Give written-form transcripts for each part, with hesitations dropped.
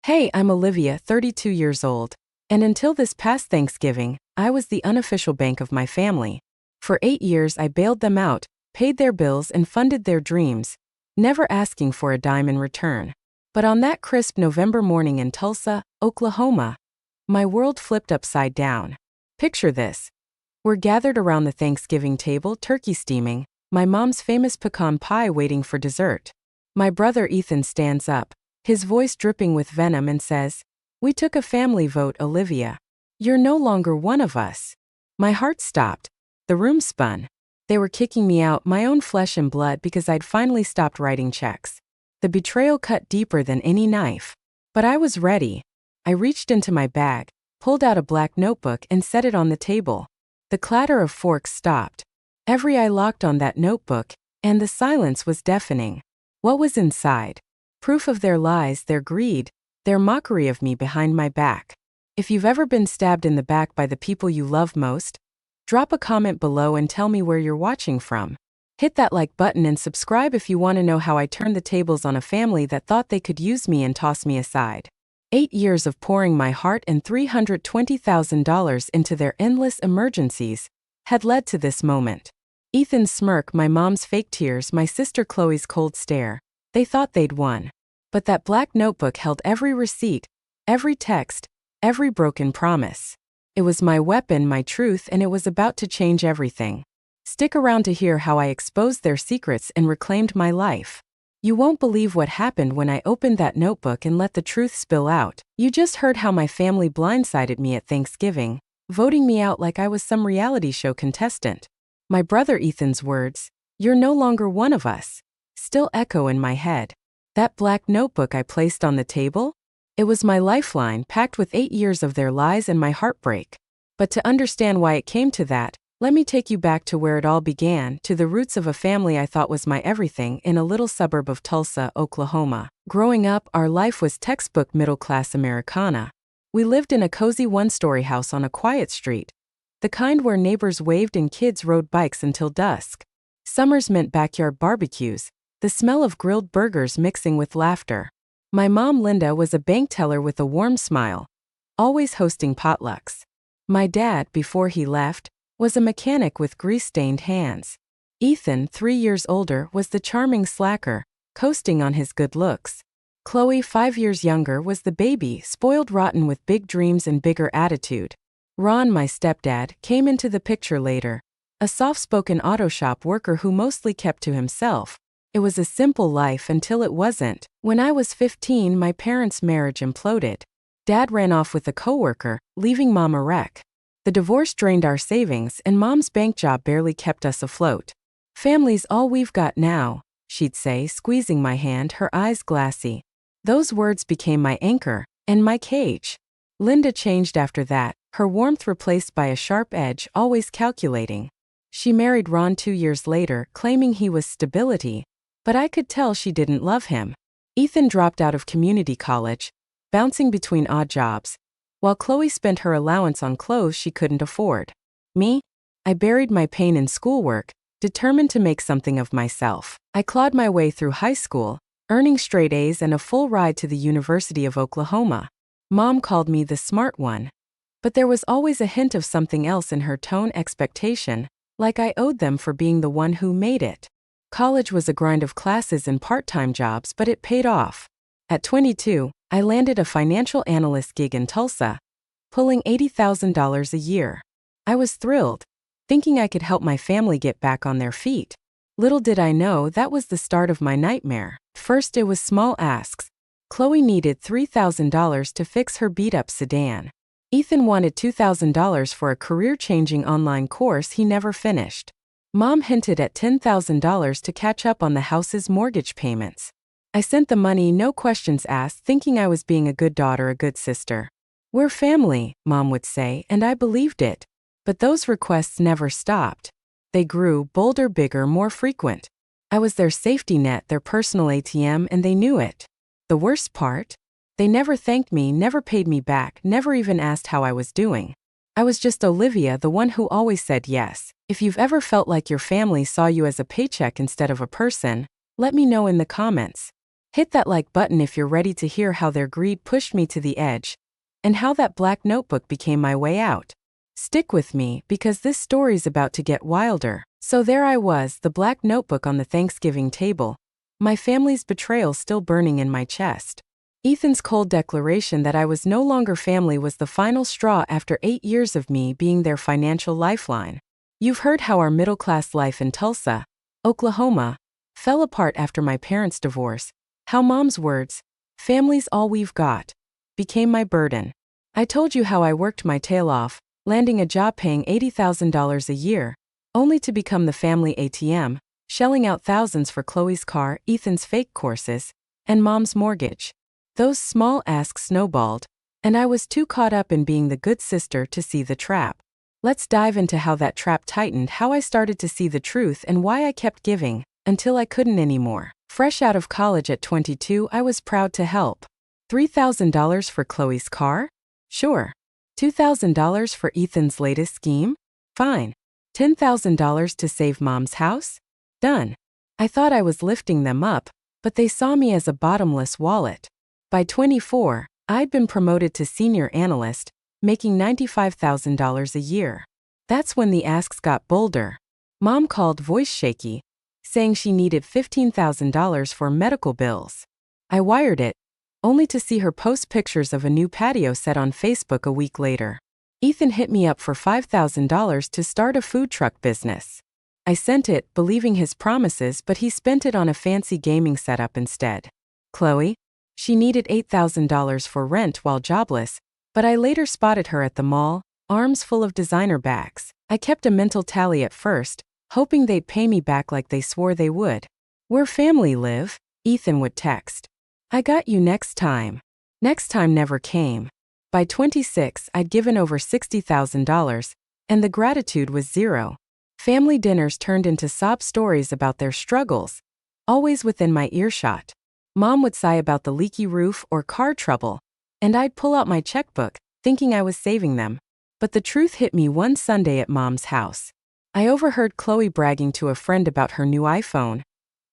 Hey, I'm Olivia, 32 years old. And until this past Thanksgiving, I was the unofficial bank of my family. For 8 years, I bailed them out, paid their bills, and funded their dreams, never asking for a dime in return. But on that crisp November morning in Tulsa, Oklahoma, my world flipped upside down. Picture this. We're gathered around the Thanksgiving table, turkey steaming, my mom's famous pecan pie waiting for dessert. My brother Ethan stands up, his voice dripping with venom, and says, "We took a family vote, Olivia. You're no longer one of us." My heart stopped. The room spun. They were kicking me out, my own flesh and blood, because I'd finally stopped writing checks. The betrayal cut deeper than any knife. But I was ready. I reached into my bag, pulled out a black notebook, and set it on the table. The clatter of forks stopped. Every eye locked on that notebook, and the silence was deafening. What was inside? Proof of their lies, their greed, their mockery of me behind my back. If you've ever been stabbed in the back by the people you love most, drop a comment below and tell me where you're watching from. Hit that like button and subscribe if you want to know how I turned the tables on a family that thought they could use me and toss me aside. 8 years of pouring my heart and $320,000 into their endless emergencies had led to this moment. Ethan's smirk, my mom's fake tears, my sister Chloe's cold stare. They thought they'd won. But that black notebook held every receipt, every text, every broken promise. It was my weapon, my truth, and it was about to change everything. Stick around to hear how I exposed their secrets and reclaimed my life. You won't believe what happened when I opened that notebook and let the truth spill out. You just heard how my family blindsided me at Thanksgiving, voting me out like I was some reality show contestant. My brother Ethan's words, "You're no longer one of us," still echo in my head. That black notebook I placed on the table? It was my lifeline, packed with 8 years of their lies and my heartbreak. But to understand why it came to that, let me take you back to where it all began, to the roots of a family I thought was my everything in a little suburb of Tulsa, Oklahoma. Growing up, our life was textbook middle-class Americana. We lived in a cozy one-story house on a quiet street, the kind where neighbors waved and kids rode bikes until dusk. Summers meant backyard barbecues, the smell of grilled burgers mixing with laughter. My mom, Linda, was a bank teller with a warm smile, always hosting potlucks. My dad, before he left, was a mechanic with grease-stained hands. Ethan, 3 years older, was the charming slacker, coasting on his good looks. Chloe, 5 years younger, was the baby, spoiled rotten with big dreams and bigger attitude. Ron, my stepdad, came into the picture later, a soft-spoken auto shop worker who mostly kept to himself. It was a simple life until it wasn't. When I was 15, my parents' marriage imploded. Dad ran off with a coworker, leaving Mom a wreck. The divorce drained our savings, and Mom's bank job barely kept us afloat. "Family's all we've got now," she'd say, squeezing my hand, her eyes glassy. Those words became my anchor, and my cage. Linda changed after that, her warmth replaced by a sharp edge, always calculating. She married Ron 2 years later, claiming he was stability, but I could tell she didn't love him. Ethan dropped out of community college, bouncing between odd jobs, while Chloe spent her allowance on clothes she couldn't afford. Me? I buried my pain in schoolwork, determined to make something of myself. I clawed my way through high school, earning straight A's and a full ride to the University of Oklahoma. Mom called me the smart one. But there was always a hint of something else in her tone, expectation, like I owed them for being the one who made it. College was a grind of classes and part-time jobs, but it paid off. At 22, I landed a financial analyst gig in Tulsa, pulling $80,000 a year. I was thrilled, thinking I could help my family get back on their feet. Little did I know that was the start of my nightmare. First, it was small asks. Chloe needed $3,000 to fix her beat-up sedan. Ethan wanted $2,000 for a career-changing online course he never finished. Mom hinted at $10,000 to catch up on the house's mortgage payments. I sent the money, no questions asked, thinking I was being a good daughter, a good sister. "We're family," Mom would say, and I believed it. But those requests never stopped. They grew, bolder, bigger, more frequent. I was their safety net, their personal ATM, and they knew it. The worst part? They never thanked me, never paid me back, never even asked how I was doing. I was just Olivia, the one who always said yes. If you've ever felt like your family saw you as a paycheck instead of a person, let me know in the comments. Hit that like button if you're ready to hear how their greed pushed me to the edge, and how that black notebook became my way out. Stick with me, because this story's about to get wilder. So there I was, the black notebook on the Thanksgiving table, my family's betrayal still burning in my chest. Ethan's cold declaration that I was no longer family was the final straw after 8 years of me being their financial lifeline. You've heard how our middle-class life in Tulsa, Oklahoma, fell apart after my parents' divorce, how Mom's words, "Family's all we've got," became my burden. I told you how I worked my tail off, landing a job paying $80,000 a year, only to become the family ATM, shelling out thousands for Chloe's car, Ethan's fake courses, and Mom's mortgage. Those small asks snowballed, and I was too caught up in being the good sister to see the trap. Let's dive into how that trap tightened, how I started to see the truth, and why I kept giving, until I couldn't anymore. Fresh out of college at 22, I was proud to help. $3,000 for Chloe's car? Sure. $2,000 for Ethan's latest scheme? Fine. $10,000 to save Mom's house? Done. I thought I was lifting them up, but they saw me as a bottomless wallet. By 24, I'd been promoted to senior analyst, making $95,000 a year. That's when the asks got bolder. Mom called, voice shaky, saying she needed $15,000 for medical bills. I wired it, only to see her post pictures of a new patio set on Facebook a week later. Ethan hit me up for $5,000 to start a food truck business. I sent it, believing his promises, but he spent it on a fancy gaming setup instead. Chloe? She needed $8,000 for rent while jobless, but I later spotted her at the mall, arms full of designer bags. I kept a mental tally at first, hoping they'd pay me back like they swore they would. "We're family, Liv," Ethan would text. "I got you next time." Next time never came. By 26, I'd given over $60,000, and the gratitude was zero. Family dinners turned into sob stories about their struggles, always within my earshot. Mom would sigh about the leaky roof or car trouble, and I'd pull out my checkbook, thinking I was saving them. But the truth hit me one Sunday at Mom's house. I overheard Chloe bragging to a friend about her new iPhone,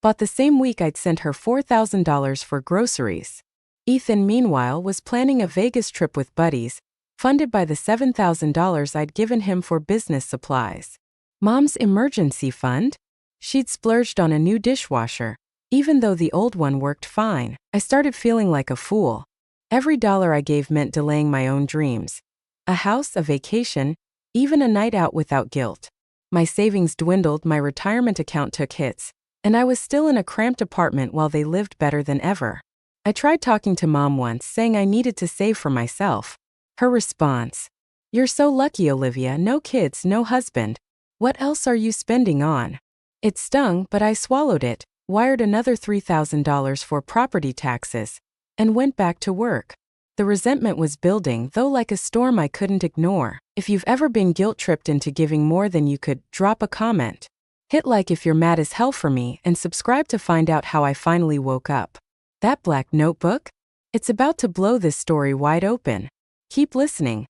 bought the same week I'd sent her $4,000 for groceries. Ethan, meanwhile, was planning a Vegas trip with buddies, funded by the $7,000 I'd given him for business supplies. Mom's emergency fund? She'd splurged on a new dishwasher, even though the old one worked fine. I started feeling like a fool. Every dollar I gave meant delaying my own dreams. A house, a vacation, even a night out without guilt. My savings dwindled, my retirement account took hits, and I was still in a cramped apartment while they lived better than ever. I tried talking to Mom once, saying I needed to save for myself. Her response: "You're so lucky, Olivia, no kids, no husband. What else are you spending on?" It stung, but I swallowed it, wired another $3,000 for property taxes, and went back to work. The resentment was building, though like a storm I couldn't ignore. If you've ever been guilt-tripped into giving more than you could, drop a comment. Hit like if you're mad as hell for me, and subscribe to find out how I finally woke up. That black notebook? It's about to blow this story wide open. Keep listening.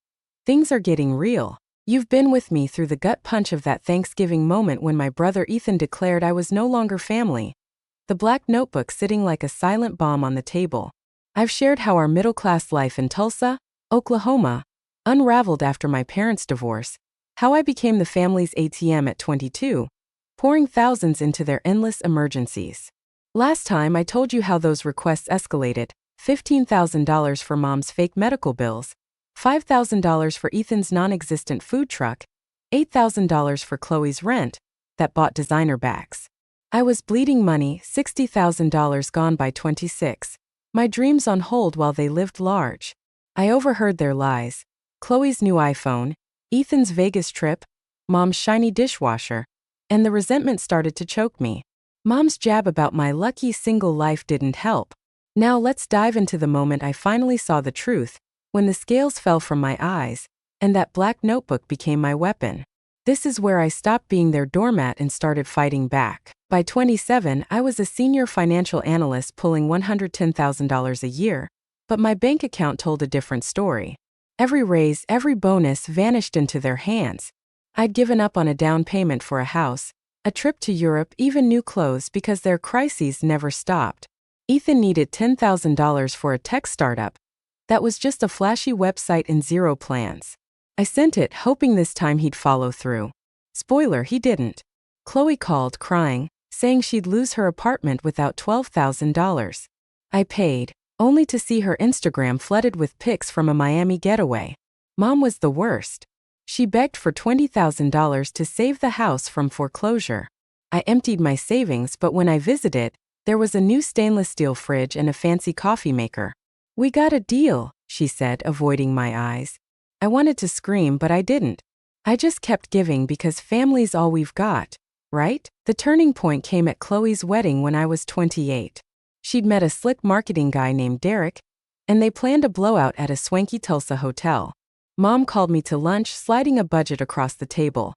Things are getting real. You've been with me through the gut punch of that Thanksgiving moment when my brother Ethan declared I was no longer family. The black notebook sitting like a silent bomb on the table. I've shared how our middle-class life in Tulsa, Oklahoma, unraveled after my parents' divorce, how I became the family's ATM at 22, pouring thousands into their endless emergencies. Last time I told you how those requests escalated: $15,000 for Mom's fake medical bills, $5,000 for Ethan's non-existent food truck, $8,000 for Chloe's rent, that bought designer bags. I was bleeding money, $60,000 gone by 26. My dreams on hold while they lived large. I overheard their lies: Chloe's new iPhone, Ethan's Vegas trip, Mom's shiny dishwasher, and the resentment started to choke me. Mom's jab about my lucky single life didn't help. Now let's dive into the moment I finally saw the truth, when the scales fell from my eyes, and that black notebook became my weapon. This is where I stopped being their doormat and started fighting back. By 27, I was a senior financial analyst pulling $110,000 a year, but my bank account told a different story. Every raise, every bonus vanished into their hands. I'd given up on a down payment for a house, a trip to Europe, even new clothes, because their crises never stopped. Ethan needed $10,000 for a tech startup. That was just a flashy website and zero plans. I sent it, hoping this time he'd follow through. Spoiler, he didn't. Chloe called, crying, saying she'd lose her apartment without $12,000. I paid, only to see her Instagram flooded with pics from a Miami getaway. Mom was the worst. She begged for $20,000 to save the house from foreclosure. I emptied my savings, but when I visited, there was a new stainless steel fridge and a fancy coffee maker. "We got a deal," she said, avoiding my eyes. I wanted to scream, but I didn't. I just kept giving because family's all we've got, right? The turning point came at Chloe's wedding when I was 28. She'd met a slick marketing guy named Derek, and they planned a blowout at a swanky Tulsa hotel. Mom called me to lunch, sliding a budget across the table.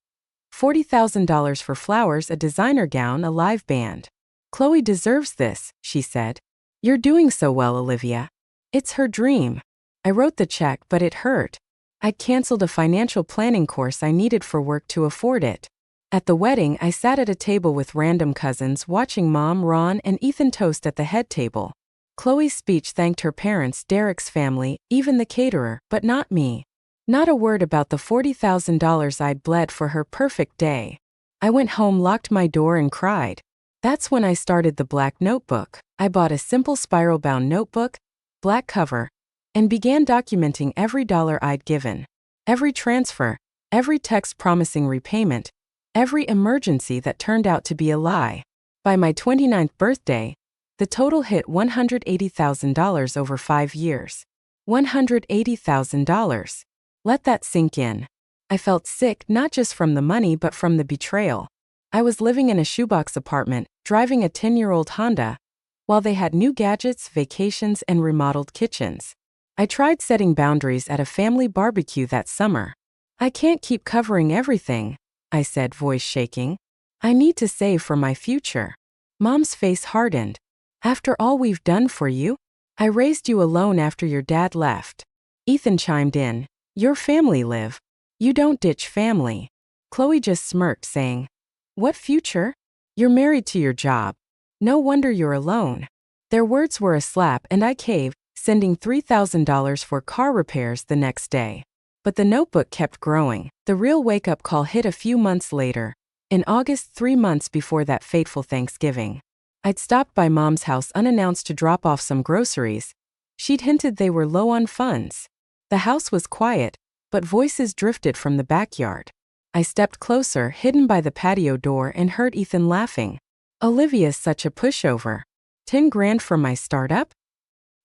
$40,000 for flowers, a designer gown, a live band. "Chloe deserves this," she said. "You're doing so well, Olivia. It's her dream." I wrote the check, but it hurt. I'd canceled a financial planning course I needed for work to afford it. At the wedding, I sat at a table with random cousins, watching Mom, Ron, and Ethan toast at the head table. Chloe's speech thanked her parents, Derek's family, even the caterer, but not me. Not a word about the $40,000 I'd bled for her perfect day. I went home, locked my door, and cried. That's when I started the Black Notebook. I bought a simple spiral-bound notebook, black cover, and began documenting every dollar I'd given. Every transfer, every text promising repayment, every emergency that turned out to be a lie. By my 29th birthday, the total hit $180,000 over 5 years. $180,000. Let that sink in. I felt sick, not just from the money but from the betrayal. I was living in a shoebox apartment, driving a 10-year-old Honda, while they had new gadgets, vacations, and remodeled kitchens. I tried setting boundaries at a family barbecue that summer. "I can't keep covering everything," I said, voice shaking. "I need to save for my future." Mom's face hardened. "After all we've done for you? I raised you alone after your dad left." Ethan chimed in. "Your family, Liv. You don't ditch family." Chloe just smirked, saying, "What future? You're married to your job. No wonder you're alone." Their words were a slap, and I caved, sending $3,000 for car repairs the next day. But the notebook kept growing. The real wake-up call hit a few months later, in August, 3 months before that fateful Thanksgiving. I'd stopped by Mom's house unannounced to drop off some groceries. She'd hinted they were low on funds. The house was quiet, but voices drifted from the backyard. I stepped closer, hidden by the patio door, and heard Ethan laughing. "Olivia's such a pushover. 10 grand for my startup?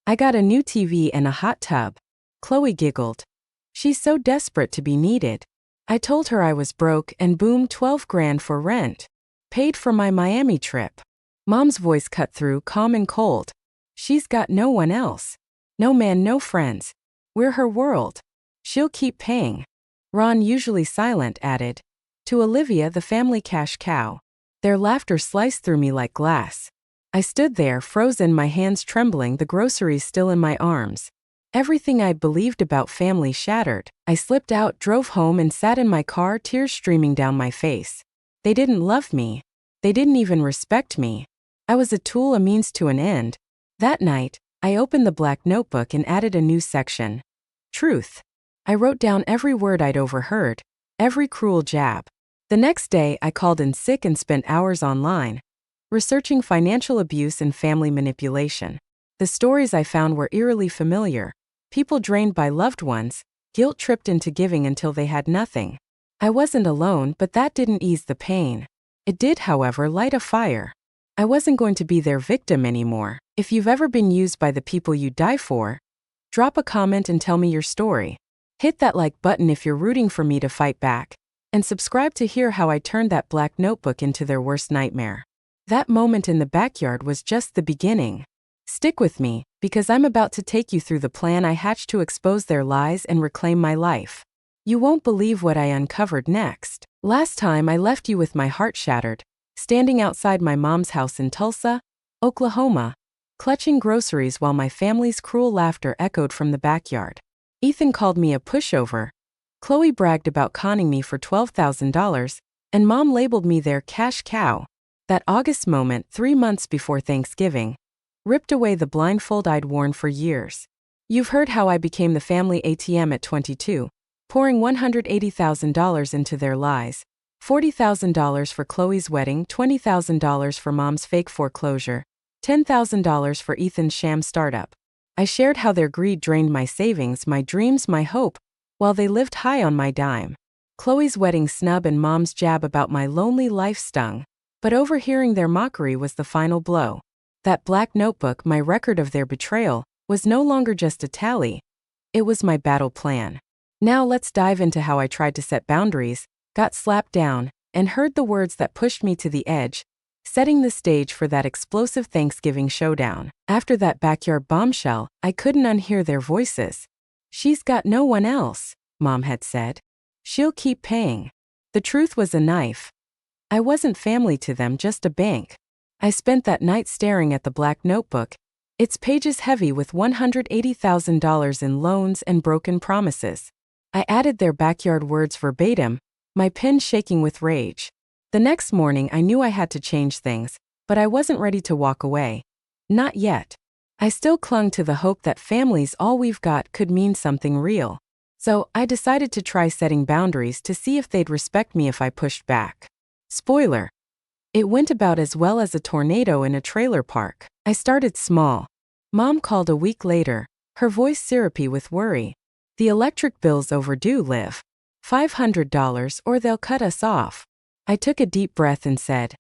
I got a new TV and a hot tub." Chloe giggled. "She's so desperate to be needed." I told her I was broke, and boom, 12 grand for rent. Paid for my Miami trip. Mom's voice cut through, calm and cold. "She's got no one else. No man, no friends. We're her world. She'll keep paying." Ron, usually silent, added, "To Olivia, the family cash cow." Their laughter sliced through me like glass. I stood there, frozen, my hands trembling, the groceries still in my arms. Everything I'd believed about family shattered. I slipped out, drove home, and sat in my car, tears streaming down my face. They didn't love me. They didn't even respect me. I was a tool, a means to an end. That night, I opened the Black Notebook and added a new section. Truth. I wrote down every word I'd overheard, every cruel jab. The next day, I called in sick and spent hours online, researching financial abuse and family manipulation. The stories I found were eerily familiar. People drained by loved ones, guilt-tripped into giving until they had nothing. I wasn't alone, but that didn't ease the pain. It did, however, light a fire. I wasn't going to be their victim anymore. If you've ever been used by the people you die for, drop a comment and tell me your story. Hit that like button if you're rooting for me to fight back. And subscribe to hear how I turned that Black Notebook into their worst nightmare. That moment in the backyard was just the beginning. Stick with me, because I'm about to take you through the plan I hatched to expose their lies and reclaim my life. You won't believe what I uncovered next. Last time I left you with my heart shattered, standing outside my mom's house in Tulsa, Oklahoma, clutching groceries while my family's cruel laughter echoed from the backyard. Ethan called me a pushover. Chloe bragged about conning me for $12,000, and Mom labeled me their cash cow. That August moment, 3 months before Thanksgiving, ripped away the blindfold I'd worn for years. You've heard how I became the family ATM at 22, pouring $180,000 into their lies. $40,000 for Chloe's wedding, $20,000 for Mom's fake foreclosure, $10,000 for Ethan's sham startup. I shared how their greed drained my savings, my dreams, my hope, while they lived high on my dime. Chloe's wedding snub and Mom's jab about my lonely life stung, but overhearing their mockery was the final blow. That black notebook, my record of their betrayal, was no longer just a tally. It was my battle plan. Now let's dive into how I tried to set boundaries, got slapped down, and heard the words that pushed me to the edge, setting the stage for that explosive Thanksgiving showdown. After that backyard bombshell, I couldn't unhear their voices. "She's got no one else," Mom had said. "She'll keep paying." The truth was a knife. I wasn't family to them, just a bank. I spent that night staring at the black notebook, its pages heavy with $180,000 in loans and broken promises. I added their backyard words verbatim, my pen shaking with rage. The next morning I knew I had to change things, but I wasn't ready to walk away. Not yet. I still clung to the hope that family's all we've got could mean something real. So I decided to try setting boundaries to see if they'd respect me if I pushed back. Spoiler. It went about as well as a tornado in a trailer park. I started small. Mom called a week later, her voice syrupy with worry. "The electric bill's overdue, Liv. $500 or they'll cut us off." I took a deep breath and said,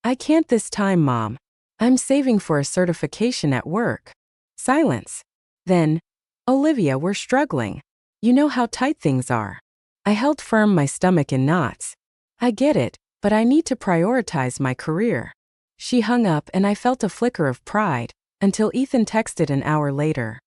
"I can't this time, Mom. I'm saving for a certification at work." Silence. Then, "Olivia, we're struggling. You know how tight things are." I held firm, my stomach in knots. "I get it, but I need to prioritize my career." She hung up and I felt a flicker of pride, until Ethan texted an hour later.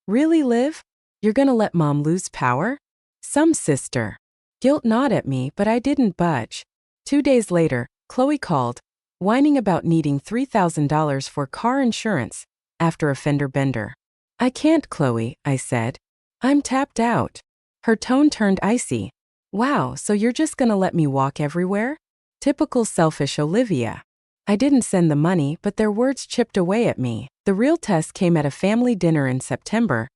"Really, Liv? You're gonna let Mom lose power? Some sister." Guilt gnawed at me, but I didn't budge. 2 days later, Chloe called, whining about needing $3,000 for car insurance after a fender bender. "I can't, Chloe," I said. "I'm tapped out." Her tone turned icy. "Wow, so you're just gonna let me walk everywhere?" Typical selfish Olivia. I didn't send the money, but their words chipped away at me. The real test came at a family dinner in September,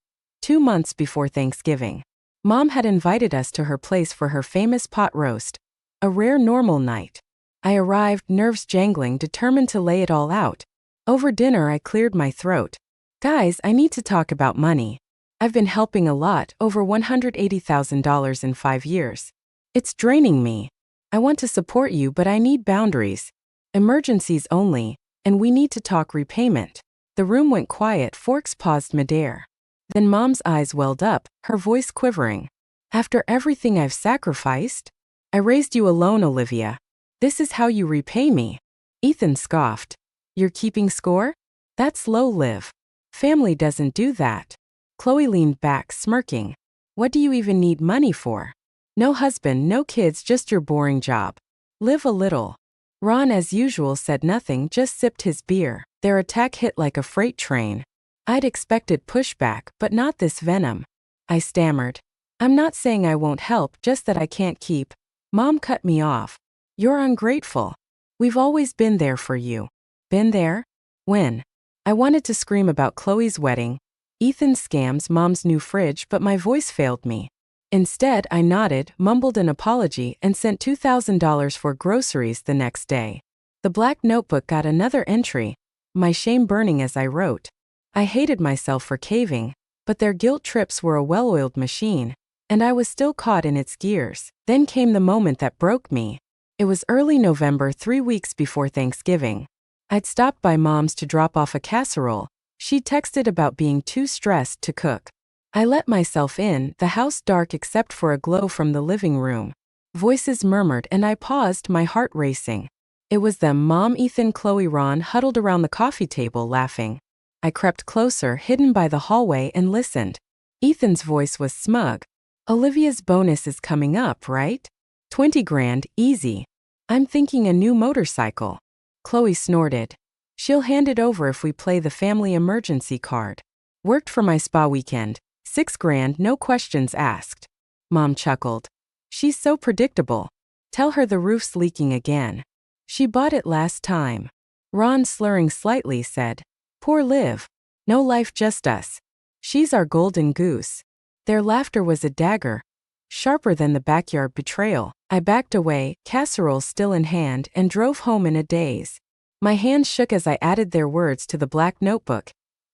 2 months before Thanksgiving. Mom had invited us to her place for her famous pot roast, a rare normal night. I arrived, nerves jangling, determined to lay it all out. Over dinner I cleared my throat. "Guys, I need to talk about money. I've been helping a lot, over $180,000 in 5 years. It's draining me. I want to support you, but I need boundaries. Emergencies only, and we need to talk repayment." The room went quiet, forks paused midair. Then Mom's eyes welled up, her voice quivering. "After everything I've sacrificed? I raised you alone, Olivia. This is how you repay me." Ethan scoffed. "You're keeping score? That's low, Liv. Family doesn't do that." Chloe leaned back, smirking. "What do you even need money for? No husband, no kids, just your boring job. Live a little." Ron, as usual, said nothing, just sipped his beer. Their attack hit like a freight train. I'd expected pushback, but not this venom. I stammered. "I'm not saying I won't help, just that I can't keep." Mom cut me off. "You're ungrateful. We've always been there for you." "Been there? When?" I wanted to scream about Chloe's wedding, Ethan's scams, Mom's new fridge, but my voice failed me. Instead, I nodded, mumbled an apology, and sent $2,000 for groceries the next day. The black notebook got another entry, my shame burning as I wrote. I hated myself for caving, but their guilt trips were a well-oiled machine, and I was still caught in its gears. Then came the moment that broke me. It was early November, 3 weeks before Thanksgiving. I'd stopped by Mom's to drop off a casserole. She texted about being too stressed to cook. I let myself in, the house dark except for a glow from the living room. Voices murmured and I paused, my heart racing. It was them, Mom, Ethan, Chloe, Ron, huddled around the coffee table laughing. I crept closer, hidden by the hallway, and listened. Ethan's voice was smug. "Olivia's bonus is coming up, right? 20 grand, easy. I'm thinking a new motorcycle." Chloe snorted. "She'll hand it over if we play the family emergency card. Worked for my spa weekend. 6 grand, no questions asked." Mom chuckled. "She's so predictable. Tell her the roof's leaking again. She bought it last time." Ron, slurring slightly, said, Poor Liv. No life, just us. She's our golden goose. Their laughter was a dagger, sharper than the backyard betrayal. I backed away, casserole still in hand, and drove home in a daze. My hands shook as I added their words to the black notebook,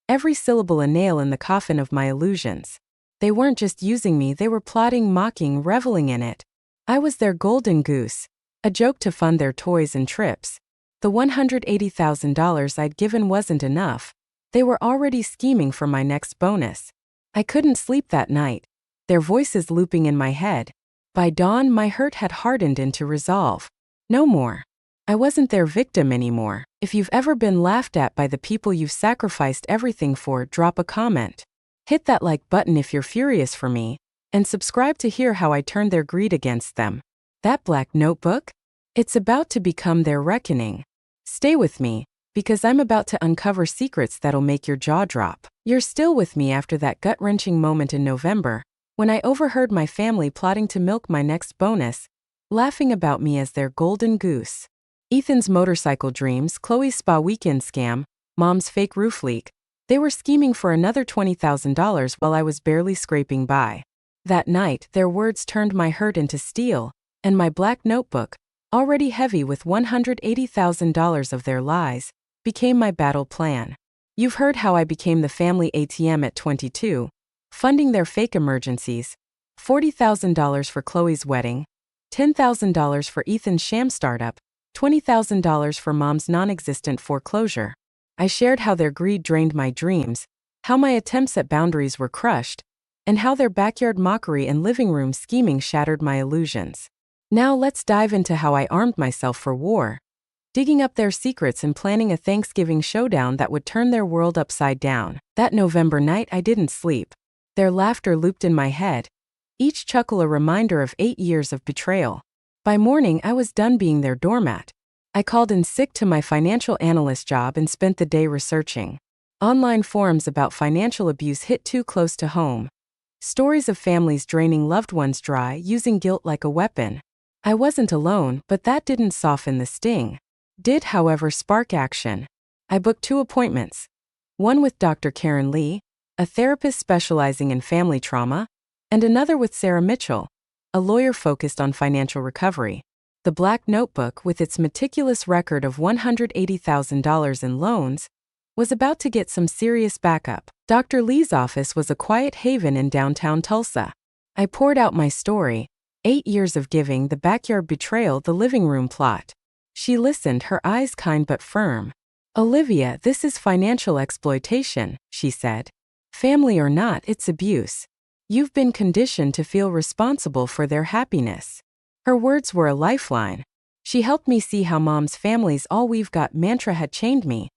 every syllable a nail in the coffin of my illusions. They weren't just using me, they were plotting, mocking, reveling in it. I was their golden goose, a joke to fund their toys and trips. The $180,000 I'd given wasn't enough. They were already scheming for my next bonus. I couldn't sleep that night, their voices looping in my head. By dawn, my hurt had hardened into resolve. No more. I wasn't their victim anymore. If you've ever been laughed at by the people you've sacrificed everything for, drop a comment. Hit that like button if you're furious for me, and subscribe to hear how I turned their greed against them. That black notebook? It's about to become their reckoning. Stay with me, because I'm about to uncover secrets that'll make your jaw drop. You're still with me after that gut-wrenching moment in November, when I overheard my family plotting to milk my next bonus, laughing about me as their golden goose. Ethan's motorcycle dreams, Chloe's spa weekend scam, Mom's fake roof leak. They were scheming for another $20,000 while I was barely scraping by. That night, their words turned my hurt into steel, and my black notebook, already heavy with $180,000 of their lies, became my battle plan. You've heard how I became the family ATM at 22, funding their fake emergencies, $40,000 for Chloe's wedding, $10,000 for Ethan's sham startup, $20,000 for Mom's non-existent foreclosure. I shared how their greed drained my dreams, how my attempts at boundaries were crushed, and how their backyard mockery and living room scheming shattered my illusions. Now let's dive into how I armed myself for war, digging up their secrets and planning a Thanksgiving showdown that would turn their world upside down. That November night I didn't sleep. Their laughter looped in my head, each chuckle a reminder of 8 years of betrayal. By morning I was done being their doormat. I called in sick to my financial analyst job and spent the day researching. Online forums about financial abuse hit too close to home. Stories of families draining loved ones dry, using guilt like a weapon. I wasn't alone, but that didn't soften the sting. Did, however, spark action. I booked 2 appointments. One with Dr. Karen Lee, a therapist specializing in family trauma, and another with Sarah Mitchell, a lawyer focused on financial recovery. The Black Notebook, with its meticulous record of $180,000 in loans, was about to get some serious backup. Dr. Lee's office was a quiet haven in downtown Tulsa. I poured out my story, 8 years of giving, the backyard betrayal, the living room plot. She listened, her eyes kind but firm. "Olivia, this is financial exploitation," she said. "Family or not, it's abuse. You've been conditioned to feel responsible for their happiness." Her words were a lifeline. She helped me see how Mom's family's "all we've got" mantra had chained me,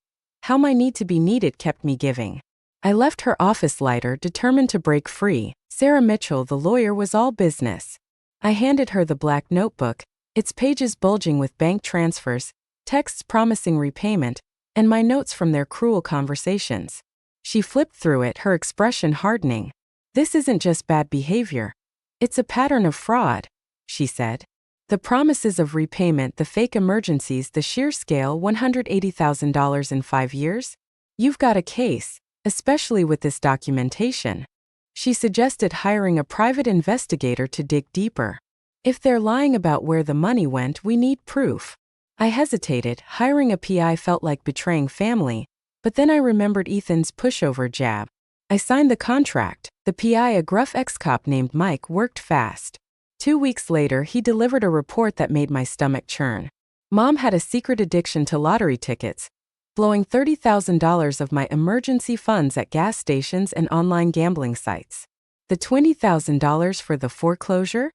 how my need to be needed kept me giving. I left her office lighter, determined to break free. Sarah Mitchell, the lawyer, was all business. I handed her the Black Notebook, its pages bulging with bank transfers, texts promising repayment, and my notes from their cruel conversations. She flipped through it, her expression hardening. "This isn't just bad behavior. It's a pattern of fraud," she said. "The promises of repayment, the fake emergencies, the sheer scale, $180,000 in 5 years? You've got a case, especially with this documentation." She suggested hiring a private investigator to dig deeper. "If they're lying about where the money went, we need proof." I hesitated. Hiring a PI felt like betraying family, but then I remembered Ethan's pushover jab. I signed the contract. The PI, a gruff ex-cop named Mike, worked fast. 2 weeks later, he delivered a report that made my stomach churn. Mom had a secret addiction to lottery tickets, blowing $30,000 of my emergency funds at gas stations and online gambling sites. The $20,000 for the foreclosure?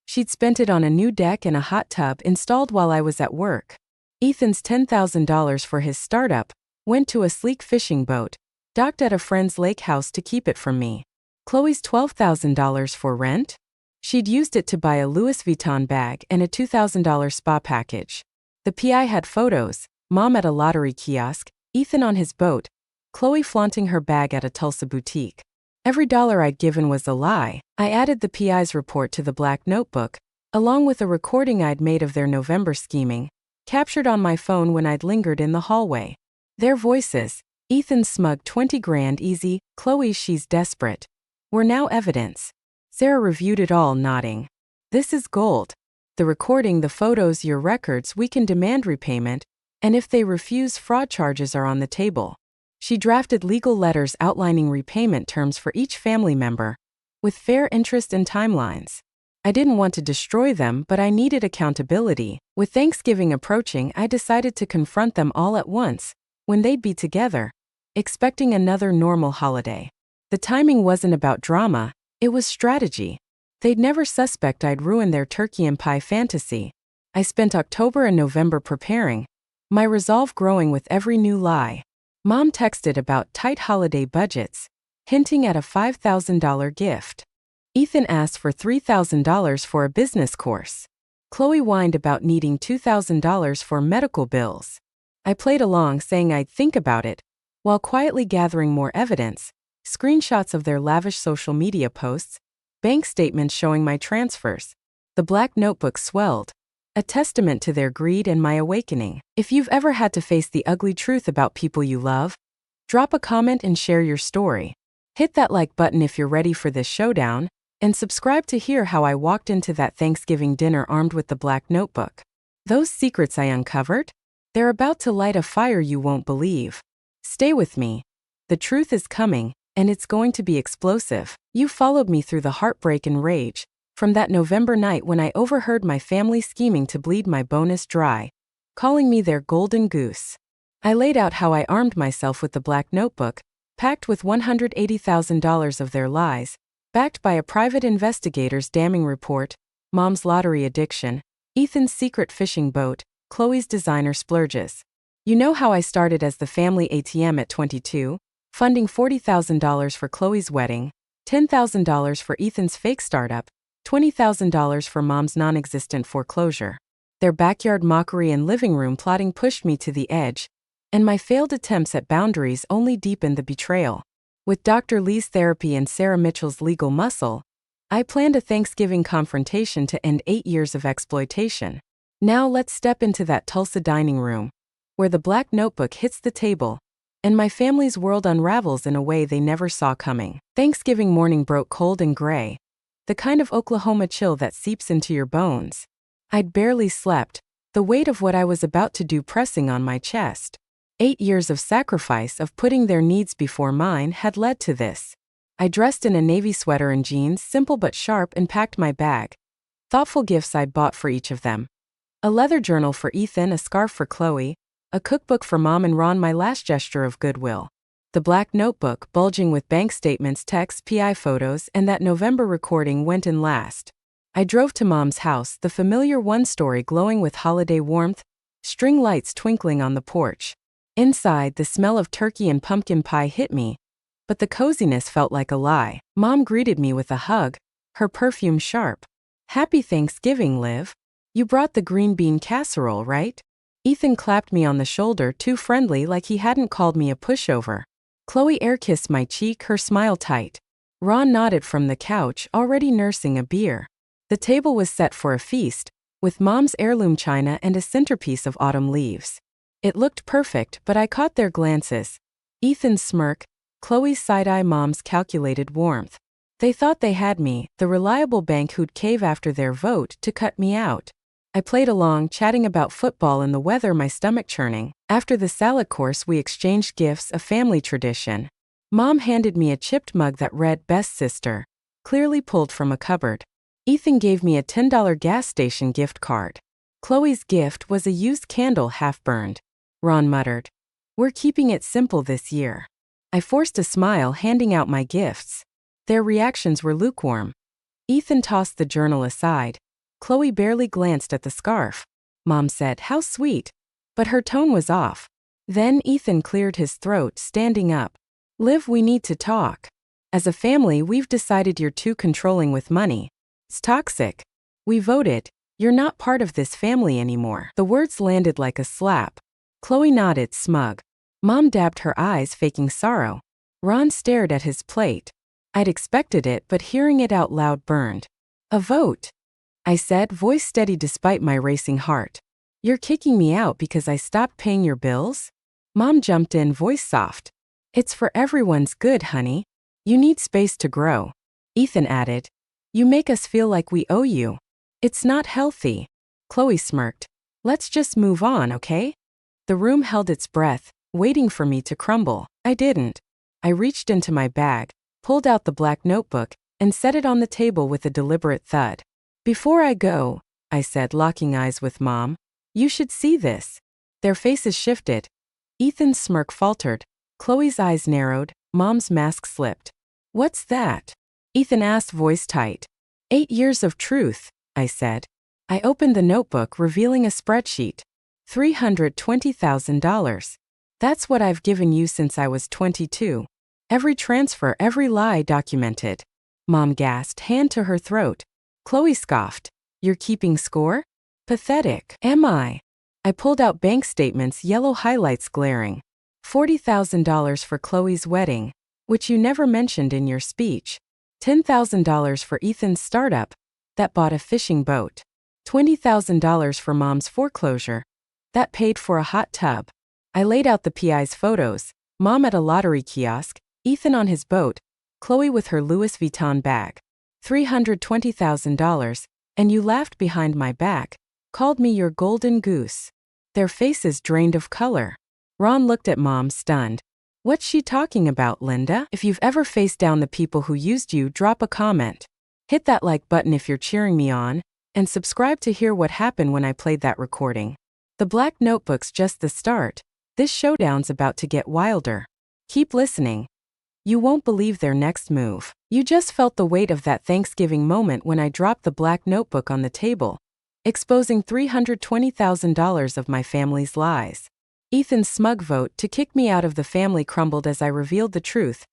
She'd spent it on a new deck and a hot tub installed while I was at work. Ethan's $10,000 for his startup went to a sleek fishing boat, docked at a friend's lake house to keep it from me. Chloe's $12,000 for rent? She'd used it to buy a Louis Vuitton bag and a $2,000 spa package. The PI had photos, Mom at a lottery kiosk, Ethan on his boat, Chloe flaunting her bag at a Tulsa boutique. Every dollar I'd given was a lie. I added the PI's report to the Black Notebook, along with a recording I'd made of their November scheming, captured on my phone when I'd lingered in the hallway. Their voices, Ethan's smug 20 grand easy, Chloe's she's desperate. Were now evidence. Sarah reviewed it all, nodding. This is gold. The recording, the photos, your records, we can demand repayment, and if they refuse, fraud charges are on the table. She drafted legal letters outlining repayment terms for each family member, with fair interest and timelines. I didn't want to destroy them, but I needed accountability. With Thanksgiving approaching, I decided to confront them all at once, when they'd be together, expecting another normal holiday. The timing wasn't about drama, it was strategy. They'd never suspect I'd ruin their turkey and pie fantasy. I spent October and November preparing, my resolve growing with every new lie. Mom texted about tight holiday budgets, hinting at a $5,000 gift. Ethan asked for $3,000 for a business course. Chloe whined about needing $2,000 for medical bills. I played along, saying I'd think about it, while quietly gathering more evidence, screenshots of their lavish social media posts, bank statements showing my transfers. The black notebook swelled, a testament to their greed and my awakening. If you've ever had to face the ugly truth about people you love, drop a comment and share your story. Hit that like button if you're ready for this showdown, and subscribe to hear how I walked into that Thanksgiving dinner armed with the black notebook. Those secrets I uncovered? They're about to light a fire you won't believe. Stay with me. The truth is coming, and it's going to be explosive. You followed me through the heartbreak and rage, from that November night when I overheard my family scheming to bleed my bonus dry, calling me their golden goose. I laid out how I armed myself with the black notebook, packed with $180,000 of their lies, backed by a private investigator's damning report, Mom's lottery addiction, Ethan's secret fishing boat, Chloe's designer splurges. You know how I started as the family ATM at 22, funding $40,000 for Chloe's wedding, $10,000 for Ethan's fake startup, $20,000 for Mom's non-existent foreclosure. Their backyard mockery and living room plotting pushed me to the edge, and my failed attempts at boundaries only deepened the betrayal. With Dr. Lee's therapy and Sarah Mitchell's legal muscle, I planned a Thanksgiving confrontation to end 8 years of exploitation. Now let's step into that Tulsa dining room, where the black notebook hits the table, and my family's world unravels in a way they never saw coming. Thanksgiving morning broke cold and gray, the kind of Oklahoma chill that seeps into your bones. I'd barely slept, the weight of what I was about to do pressing on my chest. 8 years of sacrifice, of putting their needs before mine, had led to this. I dressed in a navy sweater and jeans, simple but sharp, and packed my bag. Thoughtful gifts I'd bought for each of them. A leather journal for Ethan, a scarf for Chloe, a cookbook for Mom and Ron, my last gesture of goodwill. The black notebook, bulging with bank statements, texts, PI photos, and that November recording, went in last. I drove to Mom's house, the familiar one-story glowing with holiday warmth, string lights twinkling on the porch. Inside, the smell of turkey and pumpkin pie hit me, but the coziness felt like a lie. Mom greeted me with a hug, her perfume sharp. Happy Thanksgiving, Liv. You brought the green bean casserole, right? Ethan clapped me on the shoulder, too friendly, like he hadn't called me a pushover. Chloe air-kissed my cheek, her smile tight. Ron nodded from the couch, already nursing a beer. The table was set for a feast, with Mom's heirloom china and a centerpiece of autumn leaves. It looked perfect, but I caught their glances. Ethan's smirk, Chloe's side-eye, Mom's calculated warmth. They thought they had me, the reliable bank who'd cave after their vote, to cut me out. I played along, chatting about football and the weather, my stomach churning. After the salad course, we exchanged gifts, a family tradition. Mom handed me a chipped mug that read "Best Sister," clearly pulled from a cupboard. Ethan gave me a $10 gas station gift card. Chloe's gift was a used candle half-burned. Ron muttered, "We're keeping it simple this year." I forced a smile, handing out my gifts. Their reactions were lukewarm. Ethan tossed the journal aside. Chloe barely glanced at the scarf. Mom said, "How sweet." But her tone was off. Then Ethan cleared his throat, standing up. "Liv, we need to talk. As a family, we've decided you're too controlling with money. It's toxic. We voted. You're not part of this family anymore." The words landed like a slap. Chloe nodded, smug. Mom dabbed her eyes, faking sorrow. Ron stared at his plate. I'd expected it, but hearing it out loud burned. "A vote," I said, voice steady despite my racing heart. "You're kicking me out because I stopped paying your bills?" Mom jumped in, voice soft. It's for everyone's good, honey. You need space to grow. Ethan added. You make us feel like we owe you. It's not healthy. Chloe smirked. Let's just move on, okay? The room held its breath, waiting for me to crumble. I didn't. I reached into my bag, pulled out the black notebook, and set it on the table with a deliberate thud. Before I go, I said, locking eyes with Mom, you should see this. Their faces shifted. Ethan's smirk faltered. Chloe's eyes narrowed. Mom's mask slipped. What's that? Ethan asked, voice tight. 8 years of truth, I said. I opened the notebook, revealing a spreadsheet. $320,000. That's what I've given you since I was 22. Every transfer, every lie documented. Mom gasped, hand to her throat. Chloe scoffed. You're keeping score? Pathetic. Am I? I pulled out bank statements, yellow highlights glaring. $40,000 for Chloe's wedding, which you never mentioned in your speech. $10,000 for Ethan's startup, that bought a fishing boat. $20,000 for Mom's foreclosure, that paid for a hot tub. I laid out the PI's photos, Mom at a lottery kiosk, Ethan on his boat, Chloe with her Louis Vuitton bag. $320,000, and you laughed behind my back, called me your golden goose. Their faces drained of color. Ron looked at Mom, stunned. What's she talking about, Linda? If you've ever faced down the people who used you, drop a comment. Hit that like button if you're cheering me on, and subscribe to hear what happened when I played that recording. The black notebook's just the start. This showdown's about to get wilder. Keep listening. You won't believe their next move. You just felt the weight of that Thanksgiving moment when I dropped the black notebook on the table, exposing $320,000 of my family's lies. Ethan's smug vote to kick me out of the family crumbled as I revealed the truth.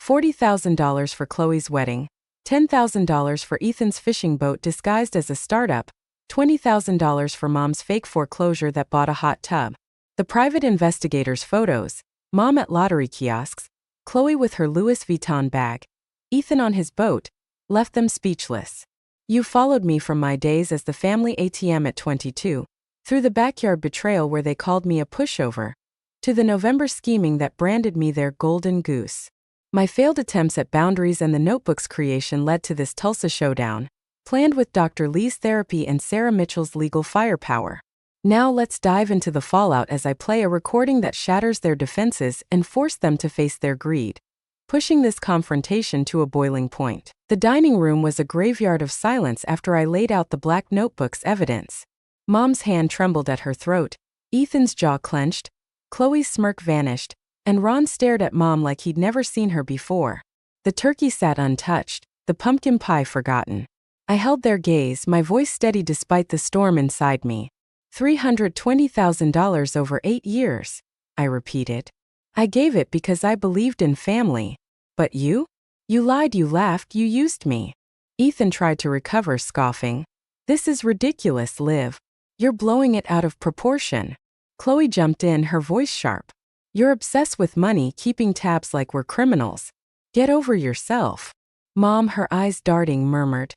$40,000 for Chloe's wedding, $10,000 for Ethan's fishing boat disguised as a startup, $20,000 for Mom's fake foreclosure that bought a hot tub. The private investigator's photos, Mom at lottery kiosks, Chloe with her Louis Vuitton bag, Ethan on his boat, left them speechless. You followed me from my days as the family ATM at 22, through the backyard betrayal where they called me a pushover, to the November scheming that branded me their golden goose. My failed attempts at boundaries and the notebook's creation led to this Tulsa showdown, planned with Dr. Lee's therapy and Sarah Mitchell's legal firepower. Now let's dive into the fallout as I play a recording that shatters their defenses and force them to face their greed, pushing this confrontation to a boiling point. The dining room was a graveyard of silence after I laid out the black notebook's evidence. Mom's hand trembled at her throat, Ethan's jaw clenched, Chloe's smirk vanished, and Ron stared at Mom like he'd never seen her before. The turkey sat untouched, the pumpkin pie forgotten. I held their gaze, my voice steady despite the storm inside me. $320,000 over 8 years, I repeated. I gave it because I believed in family. But you? You lied, you laughed, you used me. Ethan tried to recover, scoffing. This is ridiculous, Liv. You're blowing it out of proportion. Chloe jumped in, her voice sharp. You're obsessed with money, keeping tabs like we're criminals. Get over yourself. Mom, her eyes darting, murmured.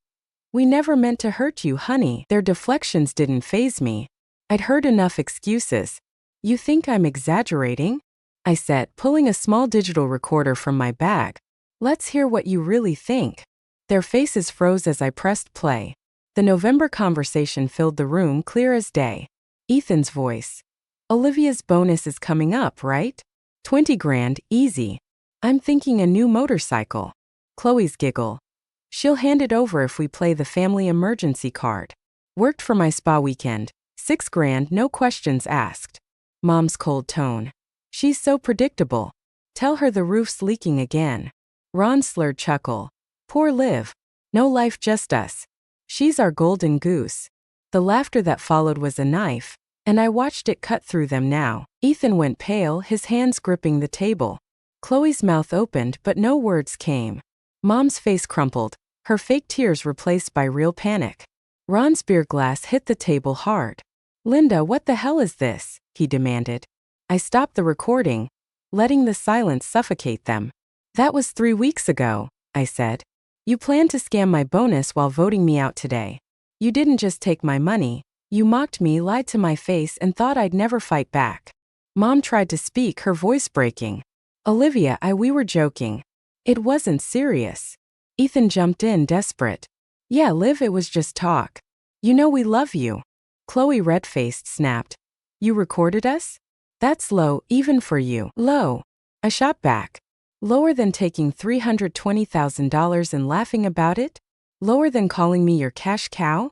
We never meant to hurt you, honey. Their deflections didn't faze me. I'd heard enough excuses. You think I'm exaggerating? I said, pulling a small digital recorder from my bag. Let's hear what you really think. Their faces froze as I pressed play. The November conversation filled the room, clear as day. Ethan's voice. Olivia's bonus is coming up, right? 20 grand, easy. I'm thinking a new motorcycle. Chloe's giggle. She'll hand it over if we play the family emergency card. Worked for my spa weekend. 6 grand, no questions asked. Mom's cold tone. She's so predictable. Tell her the roof's leaking again. Ron's slurred chuckle. Poor Liv. No life, just us. She's our golden goose. The laughter that followed was a knife, and I watched it cut through them now. Ethan went pale, his hands gripping the table. Chloe's mouth opened, but no words came. Mom's face crumpled, her fake tears replaced by real panic. Ron's beer glass hit the table hard. Linda, what the hell is this? He demanded. I stopped the recording, letting the silence suffocate them. That was 3 weeks ago, I said. You planned to scam my bonus while voting me out today. You didn't just take my money, you mocked me, lied to my face, and thought I'd never fight back. Mom tried to speak, her voice breaking. Olivia, we were joking. It wasn't serious. Ethan jumped in, desperate. Yeah, Liv, it was just talk. You know we love you. Chloe, red-faced, snapped. You recorded us? That's low, even for you. Low. I shot back. Lower than taking $320,000 and laughing about it? Lower than calling me your cash cow?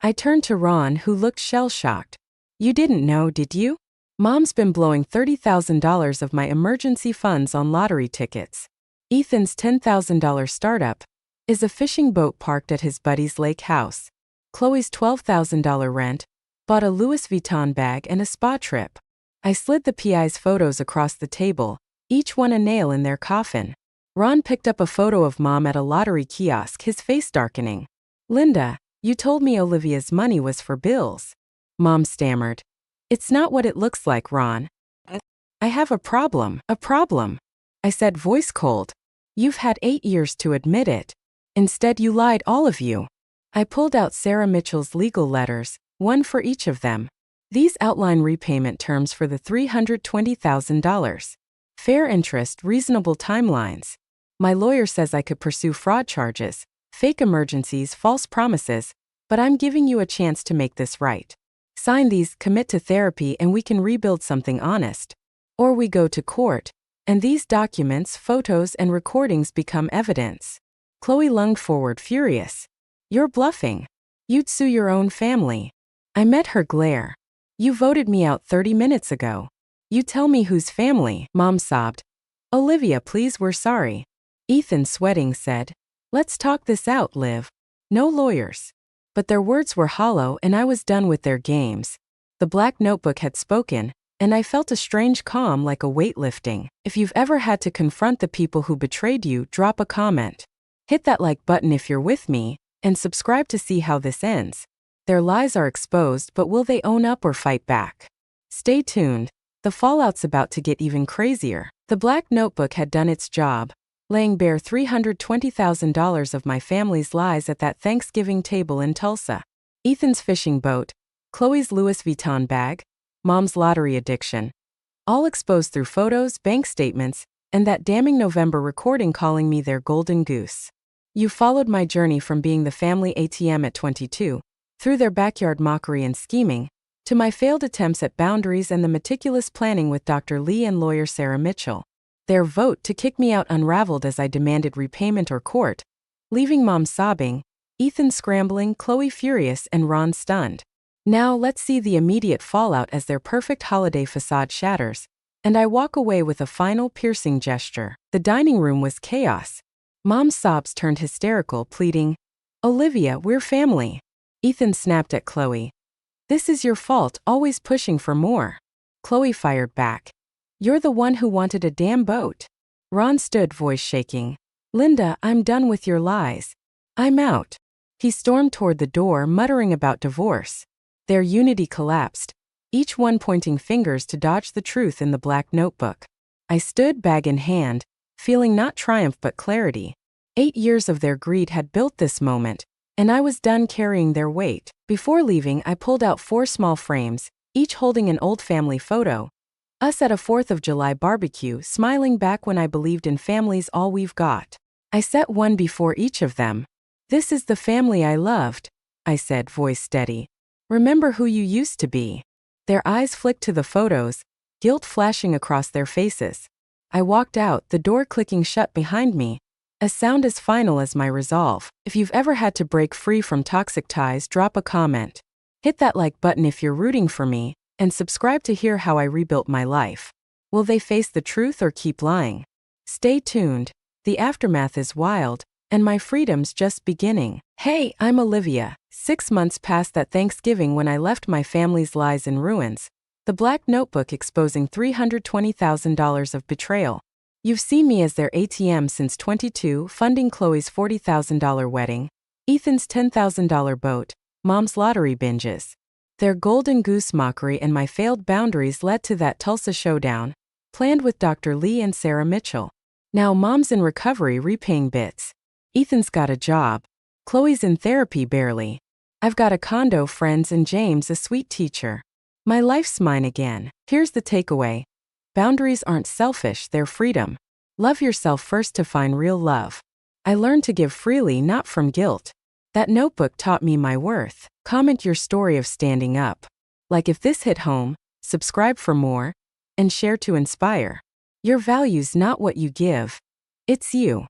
I turned to Ron, who looked shell-shocked. You didn't know, did you? Mom's been blowing $30,000 of my emergency funds on lottery tickets. Ethan's $10,000 startup is a fishing boat parked at his buddy's lake house. Chloe's $12,000 rent bought a Louis Vuitton bag and a spa trip. I slid the PI's photos across the table, each one a nail in their coffin. Ron picked up a photo of Mom at a lottery kiosk, his face darkening. Linda, you told me Olivia's money was for bills. Mom stammered. It's not what it looks like, Ron. I have a problem. I said, voice cold. You've had 8 years to admit it. Instead, you lied, all of you. I pulled out Sarah Mitchell's legal letters, one for each of them. These outline repayment terms for the $320,000. Fair interest, reasonable timelines. My lawyer says I could pursue fraud charges, fake emergencies, false promises, but I'm giving you a chance to make this right. Sign these, commit to therapy, and we can rebuild something honest. Or we go to court, and these documents, photos, and recordings become evidence. Chloe lunged forward, furious. You're bluffing. You'd sue your own family. I met her glare. You voted me out 30 minutes ago. You tell me whose family, Mom sobbed. Olivia, please, we're sorry. Ethan, sweating, said. Let's talk this out, Liv. No lawyers. But their words were hollow, and I was done with their games. The black notebook had spoken, and I felt a strange calm, like a weight lifting. If you've ever had to confront the people who betrayed you, drop a comment. Hit that like button if you're with me, and subscribe to see how this ends. Their lies are exposed, but will they own up or fight back? Stay tuned. The fallout's about to get even crazier. The black notebook had done its job, laying bare $320,000 of my family's lies at that Thanksgiving table in Tulsa. Ethan's fishing boat, Chloe's Louis Vuitton bag, Mom's lottery addiction. All exposed through photos, bank statements, and that damning November recording calling me their golden goose. You followed my journey from being the family ATM at 22, through their backyard mockery and scheming, to my failed attempts at boundaries and the meticulous planning with Dr. Lee and lawyer Sarah Mitchell. Their vote to kick me out unraveled as I demanded repayment or court, leaving Mom sobbing, Ethan scrambling, Chloe furious, and Ron stunned. Now let's see the immediate fallout as their perfect holiday facade shatters, and I walk away with a final piercing gesture. The dining room was chaos. Mom's sobs turned hysterical, pleading, Olivia, we're family. Ethan snapped at Chloe. This is your fault, always pushing for more. Chloe fired back. You're the one who wanted a damn boat. Ron stood, voice shaking. Linda, I'm done with your lies. I'm out. He stormed toward the door, muttering about divorce. Their unity collapsed, each one pointing fingers to dodge the truth in the black notebook. I stood, bag in hand, feeling not triumph but clarity. 8 years of their greed had built this moment, and I was done carrying their weight. Before leaving, I pulled out 4 small frames, each holding an old family photo. Us at a 4th of July barbecue, smiling back when I believed in family's all we've got. I set one before each of them. This is the family I loved, I said, voice steady. Remember who you used to be. Their eyes flicked to the photos, guilt flashing across their faces. I walked out, the door clicking shut behind me, a sound as final as my resolve. If you've ever had to break free from toxic ties, drop a comment. Hit that like button if you're rooting for me, and subscribe to hear how I rebuilt my life. Will they face the truth or keep lying? Stay tuned. The aftermath is wild, and my freedom's just beginning. Hey, I'm Olivia. 6 months past that Thanksgiving when I left my family's lies in ruins. The black notebook exposing $320,000 of betrayal. You've seen me as their ATM since 22, funding Chloe's $40,000 wedding, Ethan's $10,000 boat, Mom's lottery binges. Their golden goose mockery and my failed boundaries led to that Tulsa showdown, planned with Dr. Lee and Sarah Mitchell. Now Mom's in recovery repaying bits. Ethan's got a job. Chloe's in therapy barely. I've got a condo, friends, and James a sweet teacher. My life's mine again. Here's the takeaway. Boundaries aren't selfish, they're freedom. Love yourself first to find real love. I learned to give freely, not from guilt. That notebook taught me my worth. Comment your story of standing up. Like if this hit home, subscribe for more, and share to inspire. Your value's not what you give, it's you.